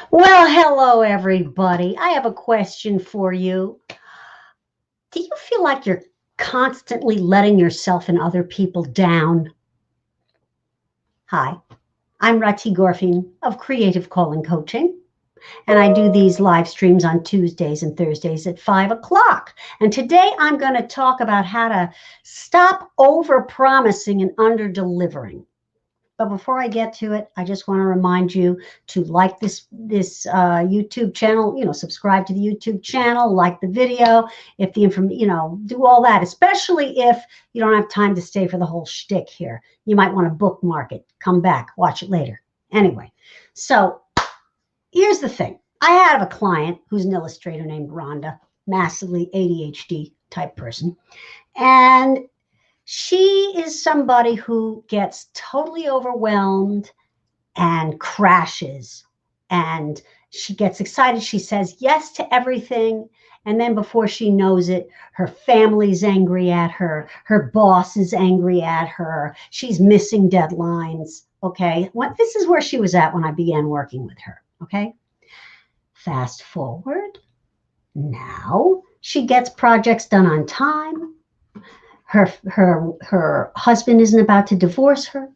Well, hello, everybody. I have a question for you. Do you feel like you're constantly letting yourself and other people down? Hi, I'm Rati Gorfin of Creative Calling Coaching, and I do these live streams on Tuesdays and Thursdays at 5 o'clock. And today I'm going to talk about how to stop over promising and under delivering. But before I get to it, I just want to remind you to like this YouTube channel. Subscribe to the YouTube channel, like the video. If the information, do all that. Especially if you don't have time to stay for the whole shtick here, you might want to bookmark it, come back, watch it later. Anyway, so here's the thing. I have a client who's an illustrator named Rhonda, massively ADHD type person, and she is somebody who gets totally overwhelmed and crashes. And she gets excited. She says yes to everything. And then before she knows it, her family's angry at her. Her boss is angry at her. She's missing deadlines. Okay. This is where she was at when I began working with her. Okay. Fast forward. Now she gets projects done on time. Her husband isn't about to divorce her.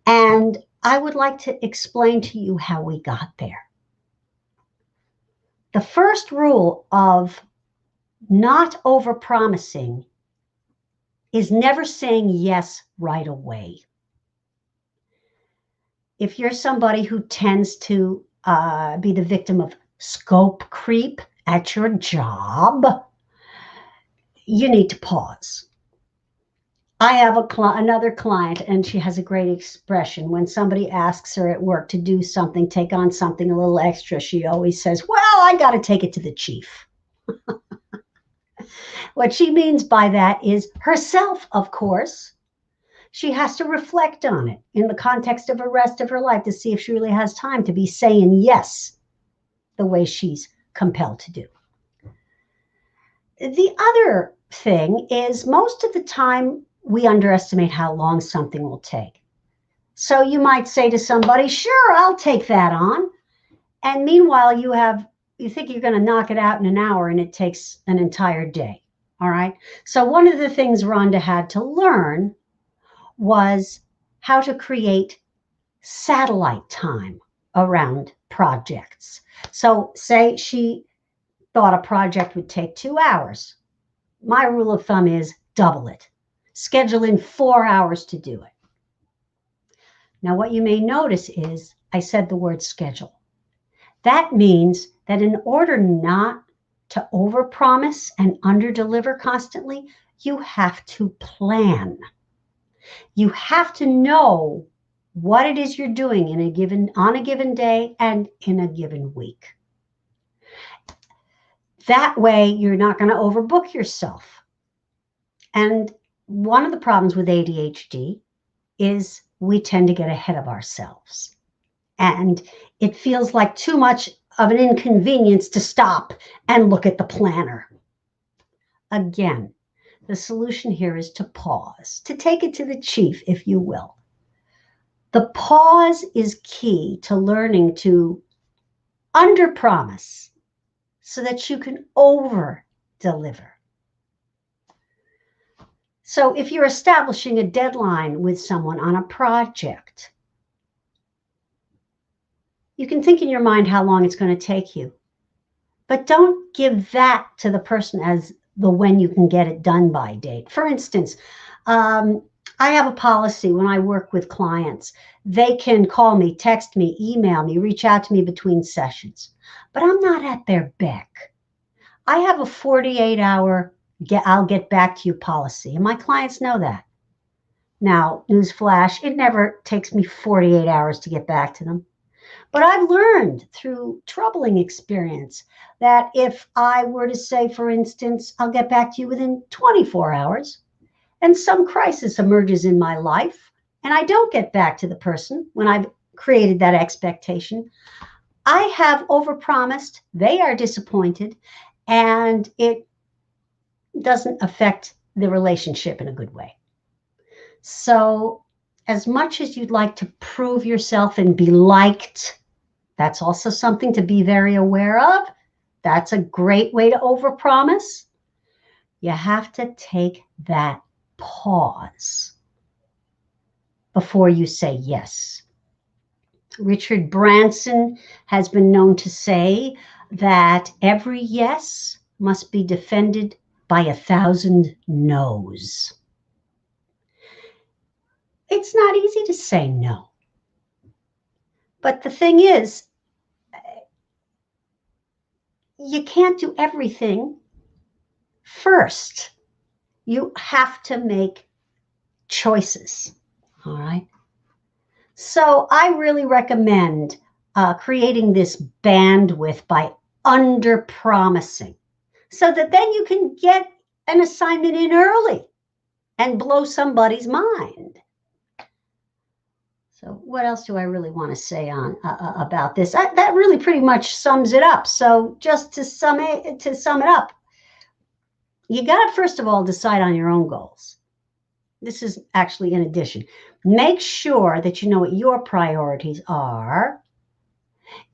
And I would like to explain to you how we got there. The first rule of not overpromising is never saying yes right away. If you're somebody who tends to be the victim of scope creep at your job, you need to pause. I have another client, and she has a great expression. When somebody asks her at work to do something, take on something a little extra, she always says, well, I got to take it to the chief. What she means by that is herself, of course. She has to reflect on it in the context of the rest of her life to see if she really has time to be saying yes the way she's compelled to do. The other thing is most of the time, we underestimate how long something will take. So you might say to somebody, sure, I'll take that on. And meanwhile, you think you're going to knock it out in an hour and it takes an entire day. All right. So one of the things Rhonda had to learn was how to create satellite time around projects. So say she thought a project would take 2 hours. My rule of thumb is double it. Schedule in 4 hours to do it. Now, what you may notice is I said the word schedule. That means that in order not to overpromise and underdeliver constantly, you have to plan. You have to know what it is you're doing on a given day and in a given week. That way, you're not going to overbook yourself. And one of the problems with ADHD is we tend to get ahead of ourselves. And it feels like too much of an inconvenience to stop and look at the planner. Again, the solution here is to pause, to take it to the chief, if you will. The pause is key to learning to underpromise so that you can over-deliver. So if you're establishing a deadline with someone on a project, you can think in your mind how long it's going to take you. But don't give that to the person as the when you can get it done by date. For instance, I have a policy when I work with clients. They can call me, text me, email me, reach out to me between sessions. But I'm not at their beck. I have a 48-hour I'll get back to you policy. And my clients know that. Now, newsflash, it never takes me 48 hours to get back to them. But I've learned through troubling experience that if I were to say, for instance, I'll get back to you within 24 hours, and some crisis emerges in my life, and I don't get back to the person when I've created that expectation, I have overpromised, they are disappointed, and it doesn't affect the relationship in a good way. So as much as you'd like to prove yourself and be liked, That's also something to be very aware of. That's a great way to overpromise. You have to take that pause before you say yes. Richard Branson has been known to say that every yes must be defended by 1,000 no's. It's not easy to say no. But the thing is, you can't do everything first. You have to make choices, all right? So I really recommend creating this bandwidth by under-promising so that then you can get an assignment in early and blow somebody's mind. So what else do I really want to say on about this? That really pretty much sums it up. So just to sum it up, you got to first of all decide on your own goals. This is actually in addition. Make sure that you know what your priorities are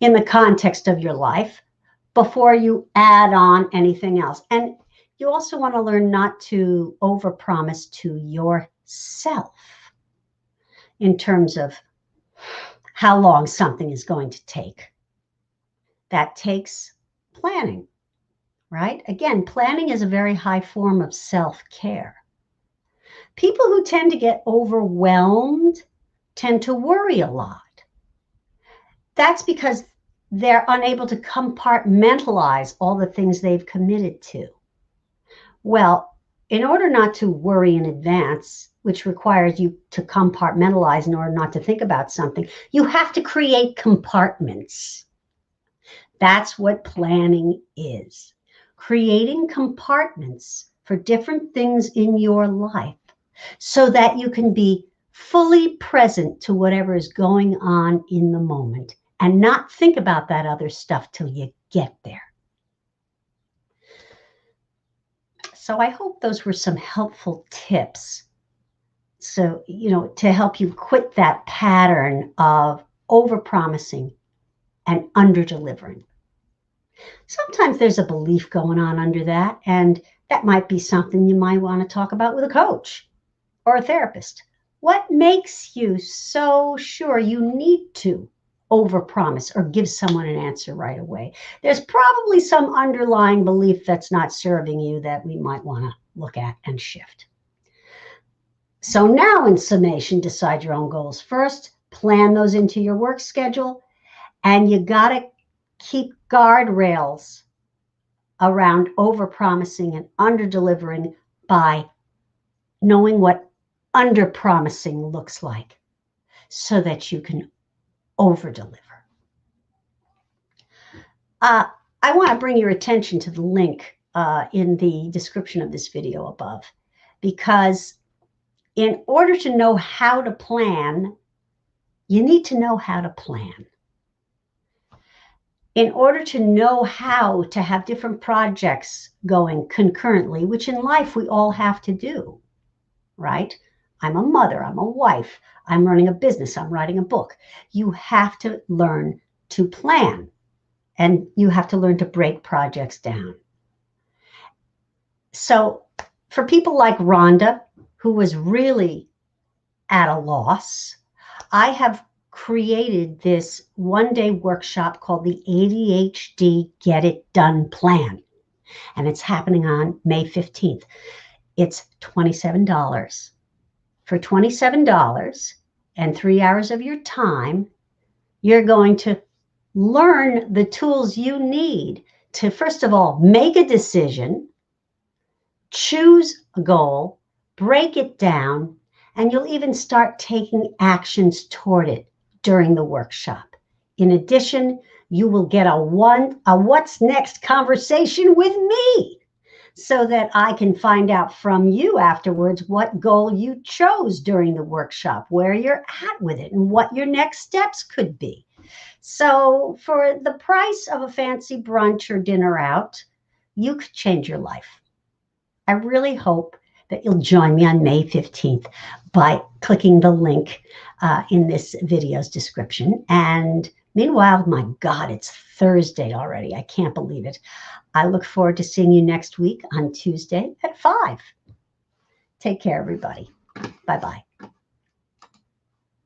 in the context of your life before you add on anything else. And you also want to learn not to overpromise to yourself in terms of how long something is going to take. That takes planning, right? Again, planning is a very high form of self-care. People who tend to get overwhelmed tend to worry a lot. That's because they're unable to compartmentalize all the things they've committed to. Well, in order not to worry in advance, which requires you to compartmentalize in order not to think about something, you have to create compartments. That's what planning is. Creating compartments for different things in your life so that you can be fully present to whatever is going on in the moment and not think about that other stuff till you get there. So I hope those were some helpful tips. So, to help you quit that pattern of overpromising and under-delivering. Sometimes there's a belief going on under that, and that might be something you might want to talk about with a coach or a therapist. What makes you so sure you need to overpromise or give someone an answer right away? There's probably some underlying belief that's not serving you that we might want to look at and shift. So now, in summation, decide your own goals first, plan those into your work schedule, and you got to keep guardrails around overpromising and under-delivering by knowing what under-promising looks like so that you can over-deliver. I want to bring your attention to the link in the description of this video above, because in order to know how to plan, you need to know how to plan. In order to know how to have different projects going concurrently, which in life we all have to do, right? I'm a mother, I'm a wife, I'm running a business, I'm writing a book. You have to learn to plan, and you have to learn to break projects down. So for people like Rhonda, who was really at a loss, I have created this one-day workshop called the ADHD Get It Done Plan. And it's happening on May 15th. It's $27. For $27 and 3 hours of your time, you're going to learn the tools you need to, first of all, make a decision, choose a goal, break it down, and you'll even start taking actions toward it during the workshop. In addition, you will get a what's next conversation with me so that I can find out from you afterwards what goal you chose during the workshop, where you're at with it, and what your next steps could be. So for the price of a fancy brunch or dinner out, you could change your life. I really hope that you'll join me on May 15th by clicking the link in this video's description. And Meanwhile, my God, it's Thursday already. I can't believe it. I look forward to seeing you next week on Tuesday at 5. Take care, everybody. Bye-bye.